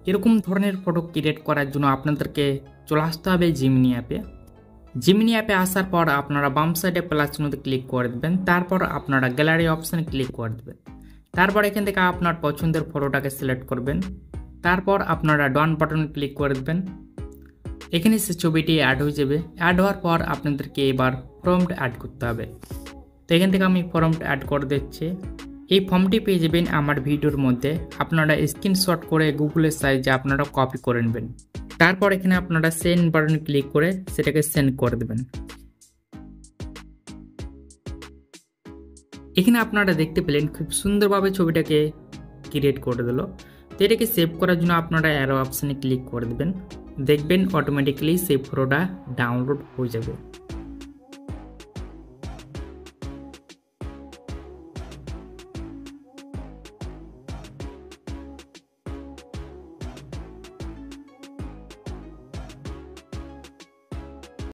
এরকম ধরনের photo create করার জন্য আপনাদেরকে চলে আসতে হবে জিমিনি অ্যাপে। জিমিনি অ্যাপে আসার পর আপনারা বাম সাইডে প্লাস চিহ্নতে ক্লিক করে দেবেন, তারপর আপনারা গ্যালারি অপশানে ক্লিক করে দেবেন। তারপর এখান থেকে আপনার পছন্দের ফটোটাকে সিলেক্ট করবেন, তারপর আপনারা ডান বাটনে ক্লিক করে দেবেন। এখানে সে ছবিটি অ্যাড হয়ে যাবে। অ্যাড হওয়ার পর আপনাদেরকে এবার প্রম্পট অ্যাড করতে হবে। তো এখান থেকে আমি প্রম্পট অ্যাড করে দিচ্ছি। এই ফর্মটি পেয়ে যাবেন আমার ভিডিওর মধ্যে। আপনারা স্ক্রিনশট করে গুগলের সাহায্যে আপনারা কপি করে নেবেন। তারপর এখানে আপনারা সেন্ড বাটনে ক্লিক করে সেটাকে সেন্ড করে দেবেন। এখানে আপনারা দেখতে পেলেন খুব সুন্দরভাবে ছবিটাকে ক্রিয়েট করে দিল। তো এটাকে সেভ করার জন্য আপনারা অ্যারো অপশানে ক্লিক করে দেবেন, দেখবেন অটোমেটিক্যালি সেই ফটোটা ডাউনলোড হয়ে যাবে।